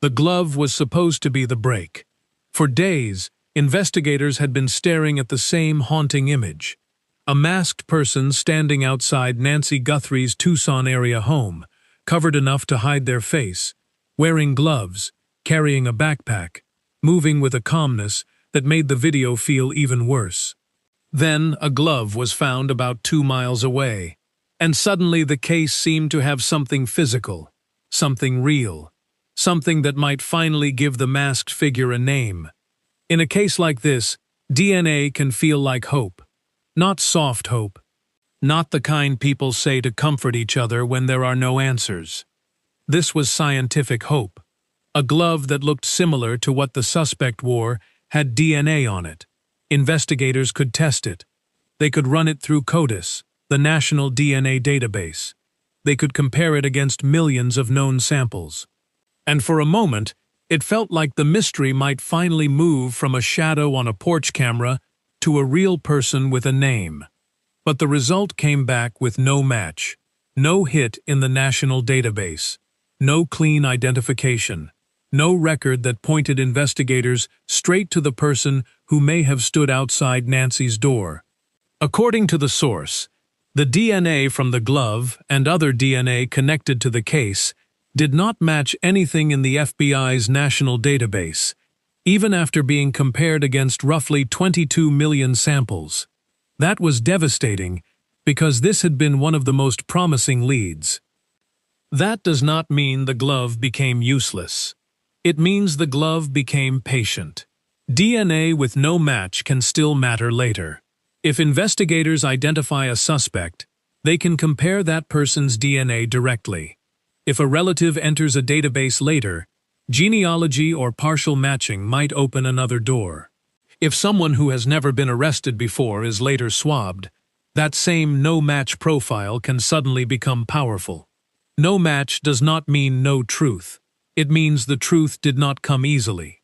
The glove was supposed to be the break. For days, investigators had been staring at the same haunting image. A masked person standing outside Nancy Guthrie's Tucson area home, covered enough to hide their face, wearing gloves, carrying a backpack, moving with a calmness that made the video feel even worse. Then a glove was found about 2 miles away, and suddenly the case seemed to have something physical, something real, something that might finally give the masked figure a name. In a case like this, DNA can feel like hope. Not soft hope. Not the kind people say to comfort each other when there are no answers. This was scientific hope. A glove that looked similar to what the suspect wore had DNA on it. Investigators could test it. They could run it through CODIS, the national DNA database. They could compare it against millions of known samples. And for a moment, it felt like the mystery might finally move from a shadow on a porch camera to a real person with a name. But the result came back with no match, no hit in the national database, no clean identification, no record that pointed investigators straight to the person who may have stood outside Nancy's door. According to the source, the DNA from the glove and other DNA connected to the case did not match anything in the FBI's national database, even after being compared against roughly 22 million samples. That was devastating because this had been one of the most promising leads. That does not mean the glove became useless. It means the glove became patient. DNA with no match can still matter later. If investigators identify a suspect, they can compare that person's DNA directly. If a relative enters a database later, genealogy or partial matching might open another door. If someone who has never been arrested before is later swabbed, that same no-match profile can suddenly become powerful. No match does not mean no truth. It means the truth did not come easily.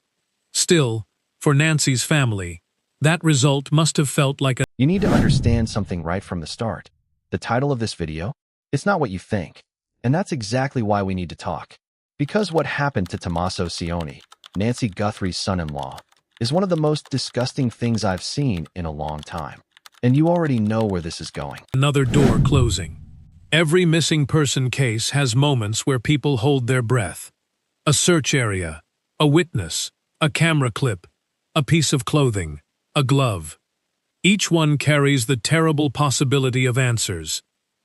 Still, for Nancy's family, that result must have felt like a— You need to understand something right from the start. The title of this video? It's not what you think. And that's exactly why we need to talk. Because what happened to Tommaso Cioni, Nancy Guthrie's son-in-law, is one of the most disgusting things I've seen in a long time. And you already know where this is going. Another door closing. Every missing person case has moments where people hold their breath. A search area, a witness, a camera clip, a piece of clothing, a glove. Each one carries the terrible possibility of answers.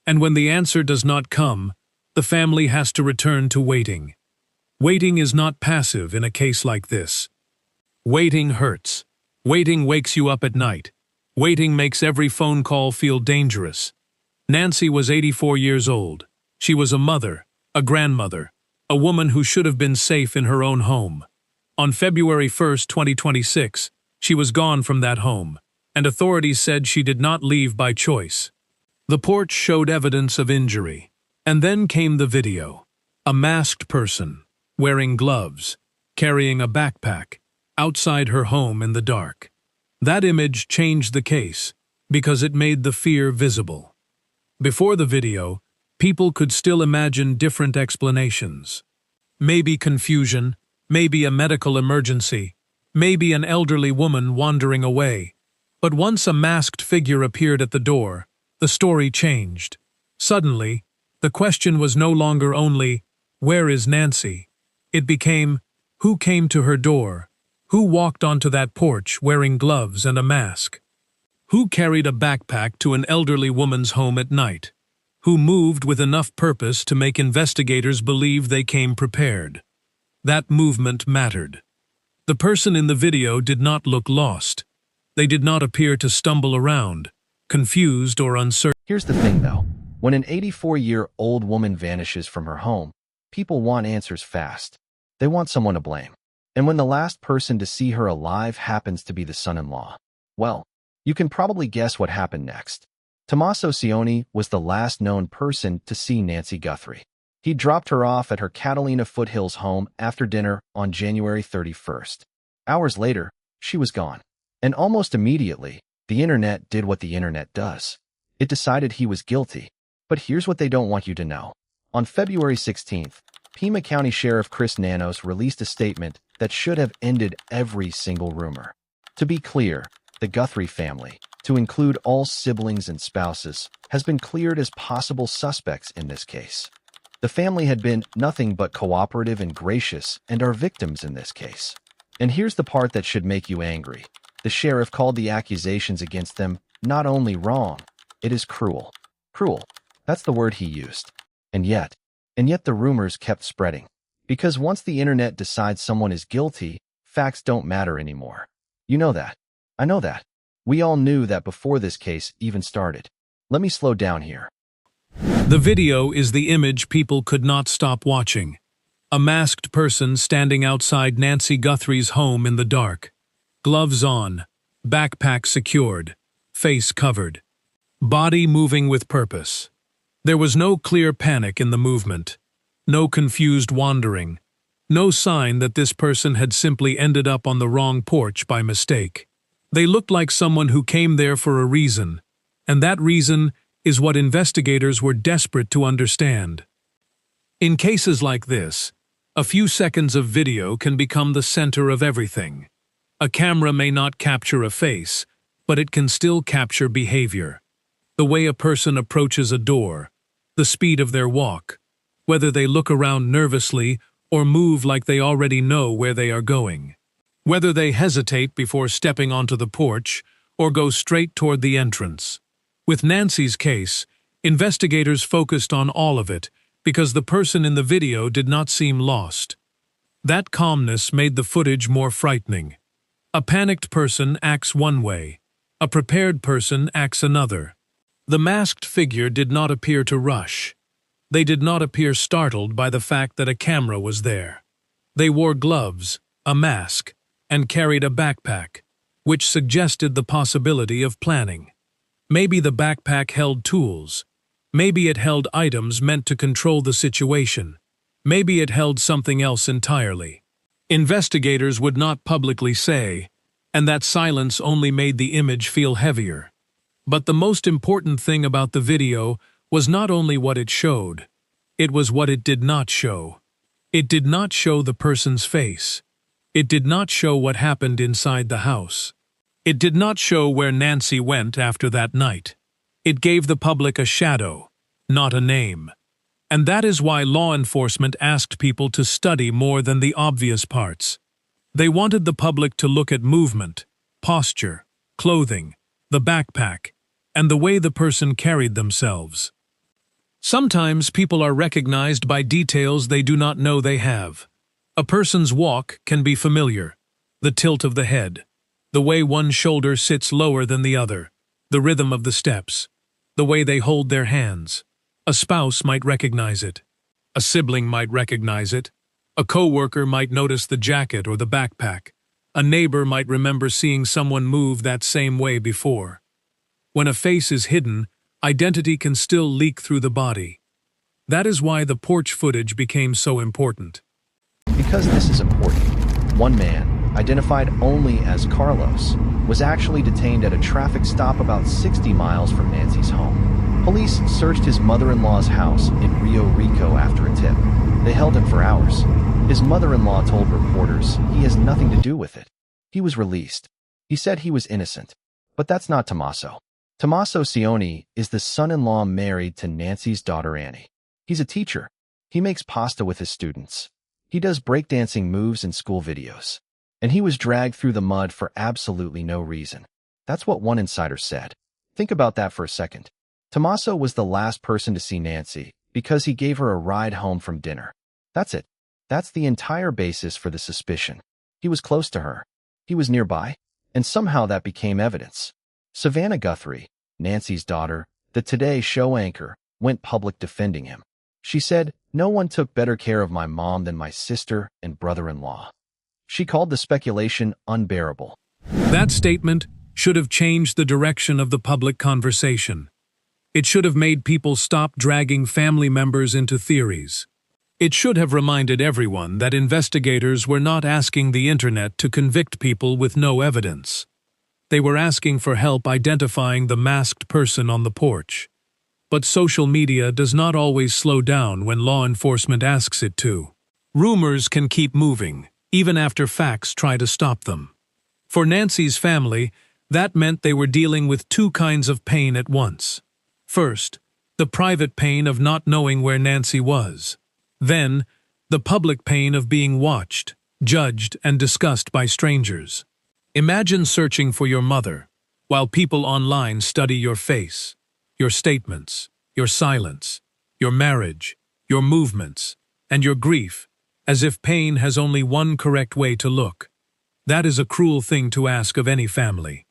And when the answer does not come, the family has to return to waiting. Waiting is not passive in a case like this. Waiting hurts. Waiting wakes you up at night. Waiting makes every phone call feel dangerous. Nancy was 84 years old. She was a mother, a grandmother, a woman who should have been safe in her own home. On February 1, 2026, she was gone from that home, and authorities said she did not leave by choice. The porch showed evidence of injury. And then came the video. A masked person, wearing gloves, carrying a backpack, outside her home in the dark. That image changed the case because it made the fear visible. Before the video, people could still imagine different explanations. Maybe confusion, maybe a medical emergency, maybe an elderly woman wandering away. But once a masked figure appeared at the door, the story changed. Suddenly, the question was no longer only, "Where is Nancy?" It became, who came to her door? Who walked onto that porch wearing gloves and a mask? Who carried a backpack to an elderly woman's home at night? Who moved with enough purpose to make investigators believe they came prepared? That movement mattered. The person in the video did not look lost. They did not appear to stumble around, confused or uncertain. Here's the thing, though. When an 84-year-old woman vanishes from her home, people want answers fast. They want someone to blame. And when the last person to see her alive happens to be the son-in-law, well, you can probably guess what happened next. Tommaso Cioni was the last known person to see Nancy Guthrie. He dropped her off at her Catalina Foothills home after dinner on January 31st. Hours later, she was gone. And almost immediately, the internet did what the internet does. It decided he was guilty. But here's what they don't want you to know. On February 16th, Pima County Sheriff Chris Nanos released a statement that should have ended every single rumor. To be clear, the Guthrie family, to include all siblings and spouses, has been cleared as possible suspects in this case. The family had been nothing but cooperative and gracious and are victims in this case. And here's the part that should make you angry. The sheriff called the accusations against them not only wrong, it is cruel. Cruel. That's the word he used. And yet the rumors kept spreading. Because once the internet decides someone is guilty, facts don't matter anymore. You know that. I know that. We all knew that before this case even started. Let me slow down here. The video is the image people could not stop watching. A masked person standing outside Nancy Guthrie's home in the dark. Gloves on, backpack secured, face covered. Body moving with purpose. There was no clear panic in the movement. No confused wandering. No sign that this person had simply ended up on the wrong porch by mistake. They looked like someone who came there for a reason, and that reason is what investigators were desperate to understand. In cases like this, a few seconds of video can become the center of everything. A camera may not capture a face, but it can still capture behavior. The way a person approaches a door, the speed of their walk, whether they look around nervously or move like they already know where they are going. Whether they hesitate before stepping onto the porch or go straight toward the entrance. With Nancy's case, investigators focused on all of it because the person in the video did not seem lost. That calmness made the footage more frightening. A panicked person acts one way, a prepared person acts another. The masked figure did not appear to rush. They did not appear startled by the fact that a camera was there. They wore gloves, a mask, and carried a backpack, which suggested the possibility of planning. Maybe the backpack held tools. Maybe it held items meant to control the situation. Maybe it held something else entirely. Investigators would not publicly say, and that silence only made the image feel heavier. But the most important thing about the video was not only what it showed, it was what it did not show. It did not show the person's face. It did not show what happened inside the house. It did not show where Nancy went after that night. It gave the public a shadow, not a name. And that is why law enforcement asked people to study more than the obvious parts. They wanted the public to look at movement, posture, clothing, the backpack, and the way the person carried themselves. Sometimes people are recognized by details they do not know they have. A person's walk can be familiar, the tilt of the head, the way one shoulder sits lower than the other, the rhythm of the steps, the way they hold their hands. A spouse might recognize it. A sibling might recognize it. A coworker might notice the jacket or the backpack. A neighbor might remember seeing someone move that same way before. When a face is hidden, identity can still leak through the body. That is why the porch footage became so important. Because this is important, one man, identified only as Carlos, was actually detained at a traffic stop about 60 miles from Nancy's home. Police searched his mother-in-law's house in Rio Rico after a tip. They held him for hours. His mother-in-law told reporters he has nothing to do with it. He was released. He said he was innocent. But that's not Tommaso. Tommaso Cioni is the son-in-law married to Nancy's daughter Annie. He's a teacher. He makes pasta with his students. He does breakdancing moves in school videos. And he was dragged through the mud for absolutely no reason. That's what one insider said. Think about that for a second. Tommaso was the last person to see Nancy because he gave her a ride home from dinner. That's it. That's the entire basis for the suspicion. He was close to her. He was nearby. And somehow that became evidence. Savannah Guthrie, Nancy's daughter, the Today Show anchor, went public defending him. She said, "No one took better care of my mom than my sister and brother-in-law." She called the speculation unbearable. That statement should have changed the direction of the public conversation. It should have made people stop dragging family members into theories. It should have reminded everyone that investigators were not asking the internet to convict people with no evidence. They were asking for help identifying the masked person on the porch. But social media does not always slow down when law enforcement asks it to. Rumors can keep moving, even after facts try to stop them. For Nancy's family, that meant they were dealing with two kinds of pain at once. First, the private pain of not knowing where Nancy was. Then, the public pain of being watched, judged, and discussed by strangers. Imagine searching for your mother, while people online study your face, your statements, your silence, your marriage, your movements, and your grief, as if pain has only one correct way to look. That is a cruel thing to ask of any family.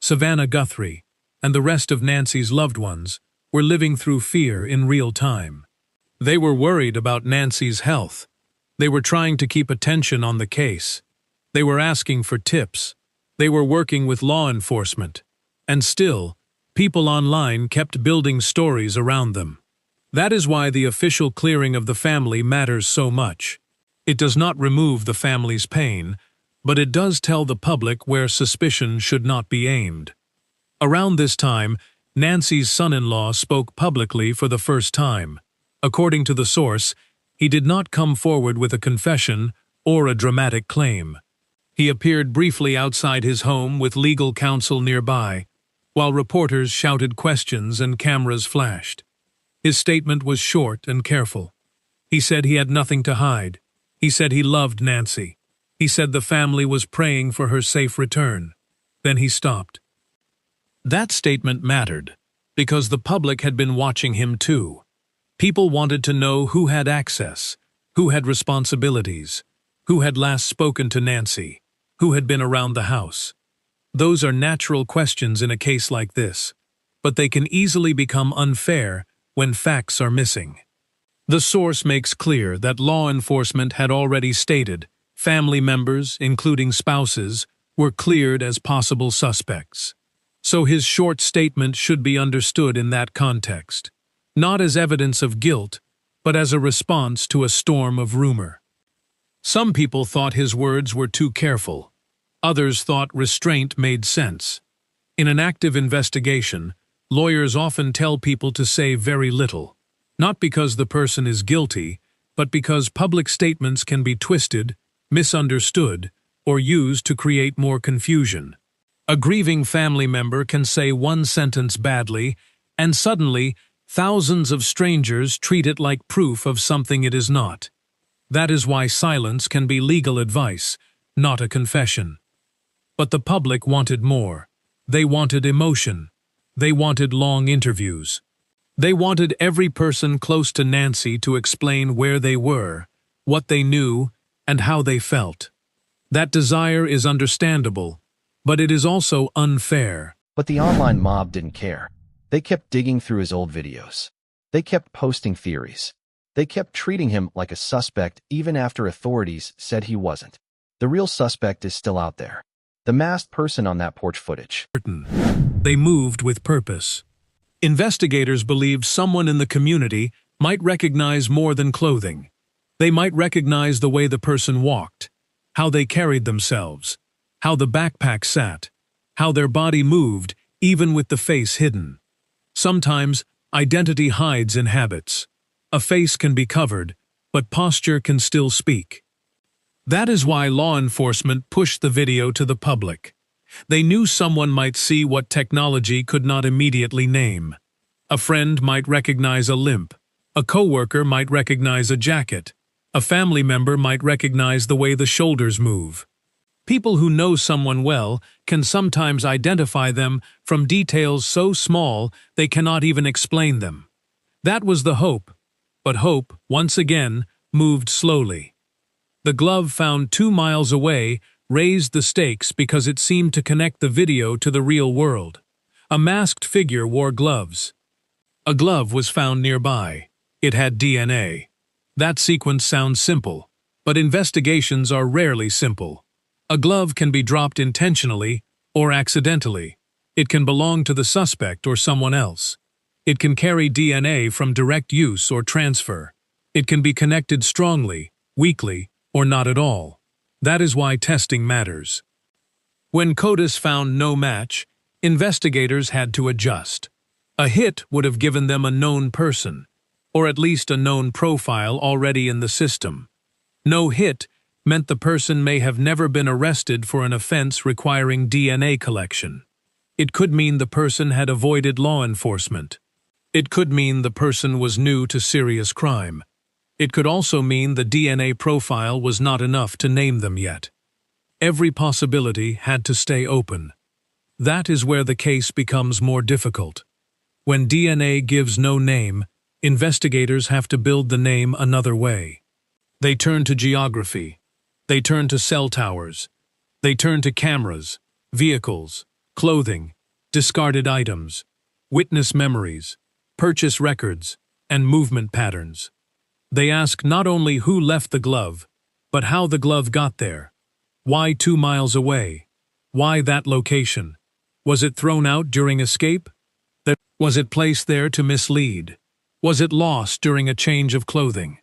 Savannah Guthrie, and the rest of Nancy's loved ones, were living through fear in real time. They were worried about Nancy's health. They were trying to keep attention on the case. They were asking for tips. They were working with law enforcement. And still, people online kept building stories around them. That is why the official clearing of the family matters so much. It does not remove the family's pain, but it does tell the public where suspicion should not be aimed. Around this time, Nancy's son-in-law spoke publicly for the first time. According to the source, he did not come forward with a confession or a dramatic claim. He appeared briefly outside his home with legal counsel nearby, while reporters shouted questions and cameras flashed. His statement was short and careful. He said he had nothing to hide. He said he loved Nancy. He said the family was praying for her safe return. Then he stopped. That statement mattered, because the public had been watching him too. People wanted to know who had access, who had responsibilities, who had last spoken to Nancy, who had been around the house. Those are natural questions in a case like this, but they can easily become unfair when facts are missing. The source makes clear that law enforcement had already stated family members, including spouses, were cleared as possible suspects. So his short statement should be understood in that context, not as evidence of guilt, but as a response to a storm of rumor. Some people thought his words were too careful. Others thought restraint made sense. In an active investigation, lawyers often tell people to say very little, not because the person is guilty, but because public statements can be twisted, misunderstood, or used to create more confusion. A grieving family member can say one sentence badly, and suddenly thousands of strangers treat it like proof of something it is not. That is why silence can be legal advice, not a confession. But the public wanted more. They wanted emotion. They wanted long interviews. They wanted every person close to Nancy to explain where they were, what they knew, and how they felt. That desire is understandable, but it is also unfair. But the online mob didn't care. They kept digging through his old videos. They kept posting theories. They kept treating him like a suspect even after authorities said he wasn't. The real suspect is still out there. The masked person on that porch footage. They moved with purpose. Investigators believed someone in the community might recognize more than clothing. They might recognize the way the person walked, how they carried themselves, how the backpack sat, how their body moved, even with the face hidden. Sometimes, identity hides in habits. A face can be covered, but posture can still speak. That is why law enforcement pushed the video to the public. They knew someone might see what technology could not immediately name. A friend might recognize a limp. A coworker might recognize a jacket. A family member might recognize the way the shoulders move. People who know someone well can sometimes identify them from details so small they cannot even explain them. That was the hope, but hope, once again, moved slowly. The glove found 2 miles away raised the stakes because it seemed to connect the video to the real world. A masked figure wore gloves. A glove was found nearby. It had DNA. That sequence sounds simple, but investigations are rarely simple. A glove can be dropped intentionally or accidentally. It can belong to the suspect or someone else. It can carry DNA from direct use or transfer. It can be connected strongly, weakly, or not at all. That is why testing matters. When CODIS found no match, investigators had to adjust. A hit would have given them a known person, or at least a known profile already in the system. No hit meant the person may have never been arrested for an offense requiring DNA collection. It could mean the person had avoided law enforcement. It could mean the person was new to serious crime. It could also mean the DNA profile was not enough to name them yet. Every possibility had to stay open. That is where the case becomes more difficult. When DNA gives no name, investigators have to build the name another way. They turn to geography. They turn to cell towers. They turn to cameras, vehicles, clothing, discarded items, witness memories, purchase records, and movement patterns. They ask not only who left the glove, but how the glove got there. Why 2 miles away? Why that location? Was it thrown out during escape? Was it placed there to mislead? Was it lost during a change of clothing?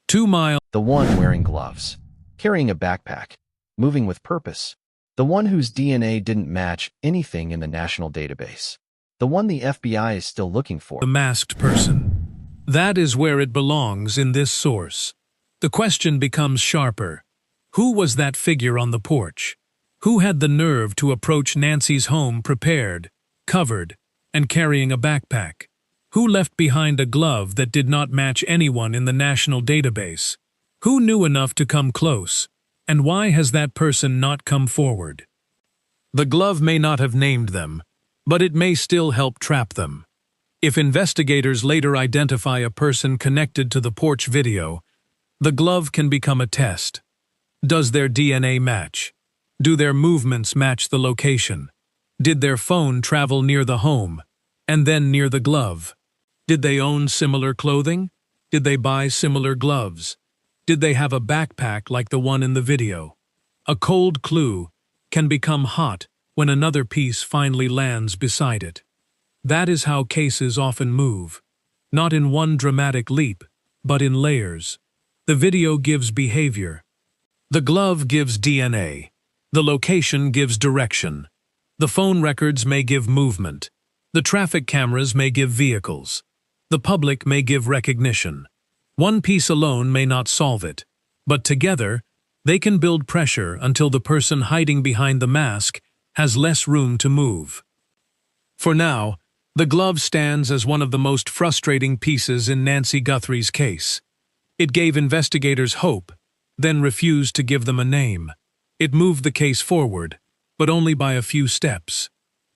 2 miles. The one wearing gloves, carrying a backpack, moving with purpose. The one whose DNA didn't match anything in the national database. The one the FBI is still looking for. The masked person. That is where it belongs in this source. The question becomes sharper. Who was that figure on the porch? Who had the nerve to approach Nancy's home prepared, covered, and carrying a backpack? Who left behind a glove that did not match anyone in the national database? Who knew enough to come close? And why has that person not come forward? The glove may not have named them, but it may still help trap them. If investigators later identify a person connected to the porch video, the glove can become a test. Does their DNA match? Do their movements match the location? Did their phone travel near the home, and then near the glove? Did they own similar clothing? Did they buy similar gloves? Did they have a backpack like the one in the video? A cold clue can become hot when another piece finally lands beside it. That is how cases often move, not in one dramatic leap, but in layers. The video gives behavior. The glove gives DNA. The location gives direction. The phone records may give movement. The traffic cameras may give vehicles. The public may give recognition. One piece alone may not solve it, but together, they can build pressure until the person hiding behind the mask has less room to move. For now, the glove stands as one of the most frustrating pieces in Nancy Guthrie's case. It gave investigators hope, then refused to give them a name. It moved the case forward, but only by a few steps.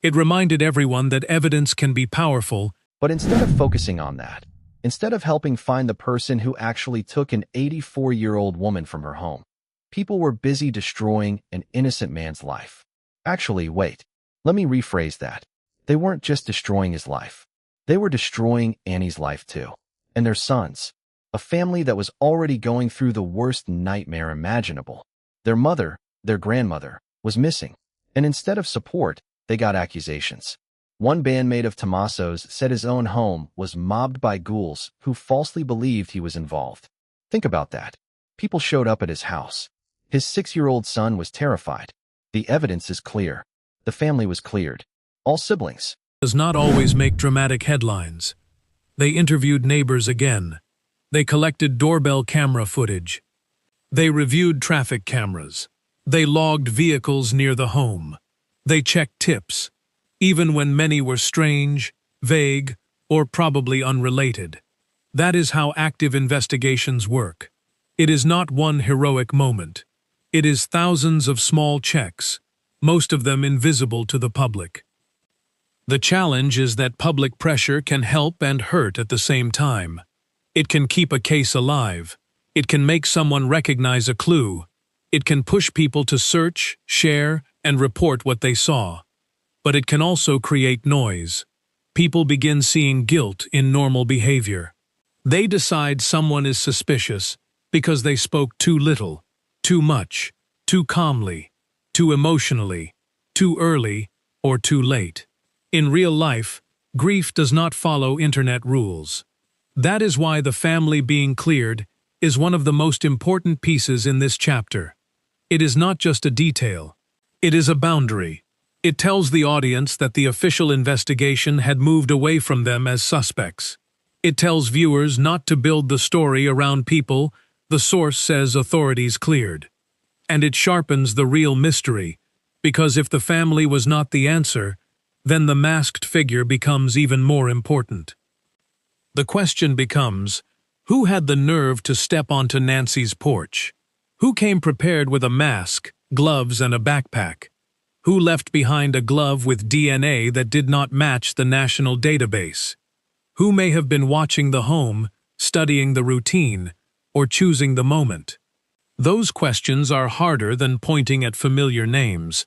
It reminded everyone that evidence can be powerful. But instead of focusing on that, instead of helping find the person who actually took an 84-year-old woman from her home, people were busy destroying an innocent man's life. Actually, wait, let me rephrase that. They weren't just destroying his life. They were destroying Annie's life too, and their sons, a family that was already going through the worst nightmare imaginable. Their mother, their grandmother, was missing, and instead of support, they got accusations. One bandmate of Tommaso's said his own home was mobbed by ghouls who falsely believed he was involved. Think about that. People showed up at his house. His 6-year-old son was terrified. The evidence is clear. The family was cleared. All siblings. Does not always make dramatic headlines. They interviewed neighbors again. They collected doorbell camera footage. They reviewed traffic cameras. They logged vehicles near the home. They checked tips, even when many were strange, vague, or probably unrelated. That is how active investigations work. It is not one heroic moment. It is thousands of small checks, most of them invisible to the public. The challenge is that public pressure can help and hurt at the same time. It can keep a case alive. It can make someone recognize a clue. It can push people to search, share, and report what they saw. But it can also create noise. People begin seeing guilt in normal behavior. They decide someone is suspicious because they spoke too little, too much, too calmly, too emotionally, too early, or too late. In real life, grief does not follow internet rules. That is why the family being cleared is one of the most important pieces in this chapter. It is not just a detail. It is a boundary. It tells the audience that the official investigation had moved away from them as suspects. It tells viewers not to build the story around people the source says authorities cleared. And it sharpens the real mystery, because if the family was not the answer, then the masked figure becomes even more important. The question becomes, who had the nerve to step onto Nancy's porch? Who came prepared with a mask, gloves, and a backpack? Who left behind a glove with DNA that did not match the national database? Who may have been watching the home, studying the routine, or choosing the moment? Those questions are harder than pointing at familiar names.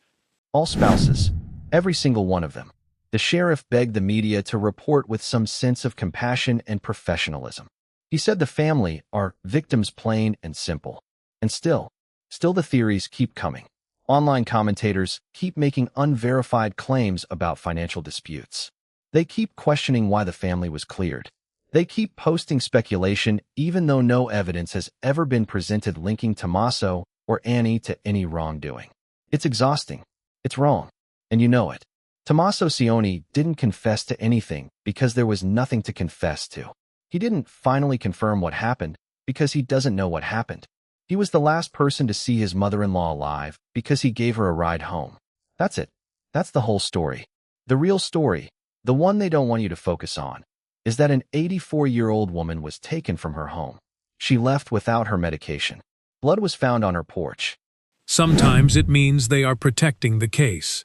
All spouses, every single one of them. The sheriff begged the media to report with some sense of compassion and professionalism. He said the family are victims plain and simple. And still the theories keep coming. Online commentators keep making unverified claims about financial disputes. They keep questioning why the family was cleared. They keep posting speculation even though no evidence has ever been presented linking Tommaso or Annie to any wrongdoing. It's exhausting. It's wrong. And you know it. Tommaso Cioni didn't confess to anything because there was nothing to confess to. He didn't finally confirm what happened because he doesn't know what happened. He was the last person to see his mother-in-law alive because he gave her a ride home. That's it. That's the whole story. The real story, the one they don't want you to focus on, is that an 84-year-old woman was taken from her home. She left without her medication. Blood was found on her porch. Sometimes it means they are protecting the case.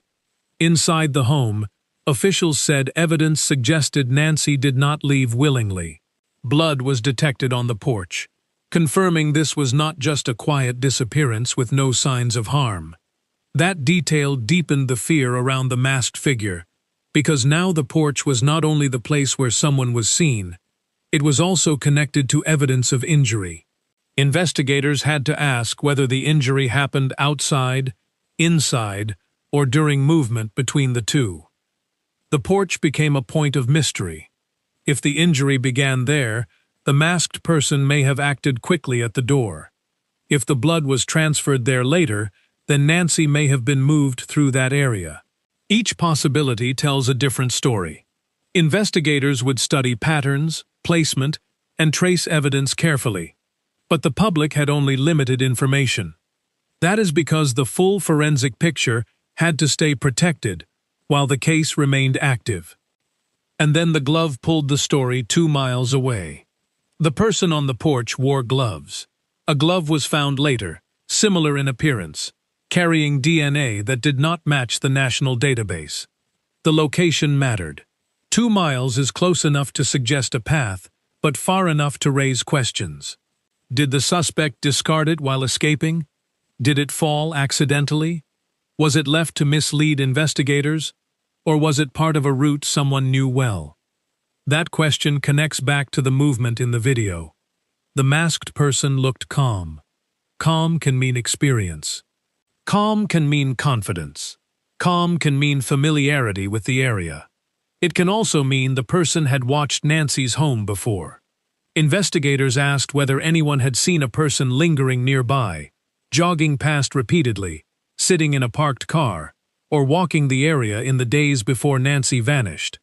Inside the home, officials said evidence suggested Nancy did not leave willingly. Blood was detected on the porch, confirming this was not just a quiet disappearance with no signs of harm. That detail deepened the fear around the masked figure, because now the porch was not only the place where someone was seen, it was also connected to evidence of injury. Investigators had to ask whether the injury happened outside, inside, or during movement between the two. The porch became a point of mystery. If the injury began there, the masked person may have acted quickly at the door. If the blood was transferred there later, then Nancy may have been moved through that area. Each possibility tells a different story. Investigators would study patterns, placement, and trace evidence carefully. But the public had only limited information. That is because the full forensic picture had to stay protected while the case remained active. And then the glove pulled the story 2 miles away. The person on the porch wore gloves. A glove was found later, similar in appearance, carrying DNA that did not match the national database. The location mattered. 2 miles is close enough to suggest a path, but far enough to raise questions. Did the suspect discard it while escaping? Did it fall accidentally? Was it left to mislead investigators? Or was it part of a route someone knew well? That question connects back to the movement in the video. The masked person looked calm. Calm can mean experience. Calm can mean confidence. Calm can mean familiarity with the area. It can also mean the person had watched Nancy's home before. Investigators asked whether anyone had seen a person lingering nearby, jogging past repeatedly, sitting in a parked car, or walking the area in the days before Nancy vanished.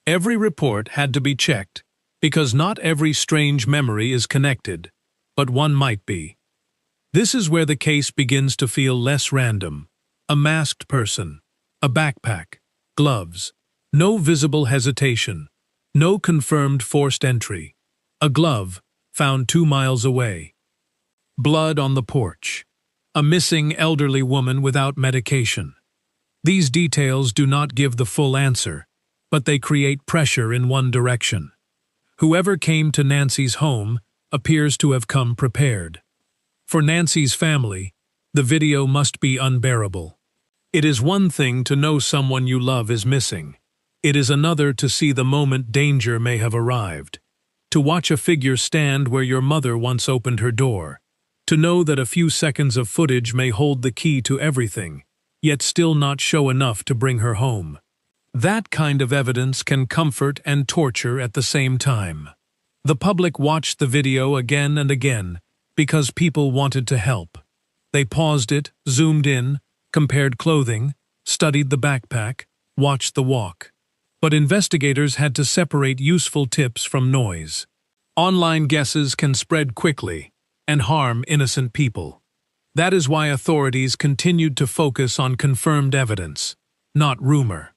Every report had to be checked, because not every strange memory is connected, but one might be. This is where the case begins to feel less random. A masked person, a backpack, gloves, no visible hesitation, no confirmed forced entry. A glove found 2 miles away. Blood on the porch. A missing elderly woman without medication. These details do not give the full answer, but they create pressure in one direction. Whoever came to Nancy's home appears to have come prepared. For Nancy's family, the video must be unbearable. It is one thing to know someone you love is missing. It is another to see the moment danger may have arrived. To watch a figure stand where your mother once opened her door. To know that a few seconds of footage may hold the key to everything, yet still not show enough to bring her home. That kind of evidence can comfort and torture at the same time. The public watched the video again and again because people wanted to help. They paused it, zoomed in, compared clothing, studied the backpack, watched the walk. But investigators had to separate useful tips from noise. Online guesses can spread quickly and harm innocent people. That is why authorities continued to focus on confirmed evidence, not rumor.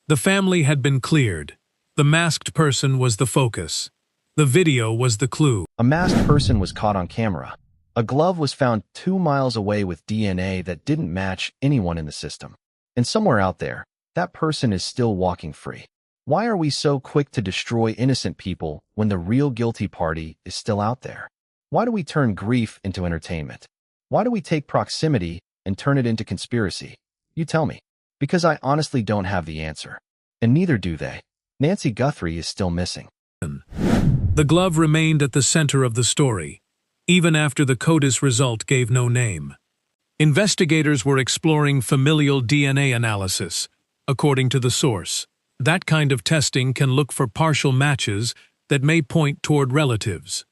The family had been cleared. The masked person was the focus. The video was the clue. A masked person was caught on camera. A glove was found 2 miles away with DNA that didn't match anyone in the system. And somewhere out there, that person is still walking free. Why are we so quick to destroy innocent people when the real guilty party is still out there? Why do we turn grief into entertainment? Why do we take proximity and turn it into conspiracy? You tell me. Because I honestly don't have the answer. And neither do they. Nancy Guthrie is still missing. The glove remained at the center of the story, even after the CODIS result gave no name. Investigators were exploring familial DNA analysis, according to the source. That kind of testing can look for partial matches that may point toward relatives.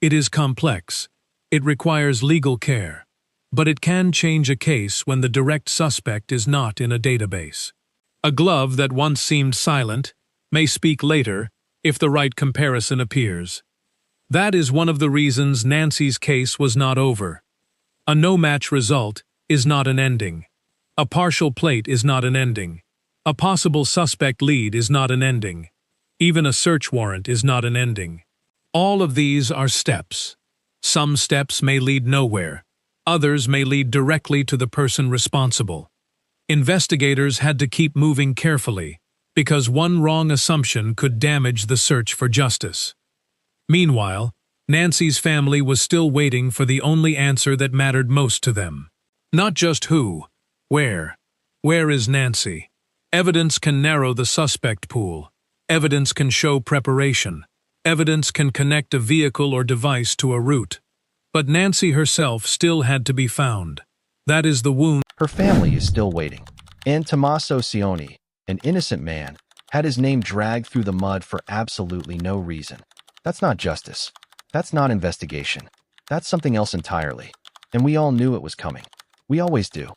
It is complex. It requires legal care, but it can change a case when the direct suspect is not in a database. A glove that once seemed silent may speak later if the right comparison appears. That is one of the reasons Nancy's case was not over. A no-match result is not an ending. A partial plate is not an ending. A possible suspect lead is not an ending. Even a search warrant is not an ending. All of these are steps. Some steps may lead nowhere. Others may lead directly to the person responsible. Investigators had to keep moving carefully, because one wrong assumption could damage the search for justice. Meanwhile, Nancy's family was still waiting for the only answer that mattered most to them. Not just who, where. Where is Nancy? Evidence can narrow the suspect pool. Evidence can show preparation. Evidence can connect a vehicle or device to a route. But Nancy herself still had to be found. That is the wound. Her family is still waiting. And Tommaso Cioni, an innocent man, had his name dragged through the mud for absolutely no reason. That's not justice. That's not investigation. That's something else entirely. And we all knew it was coming. We always do.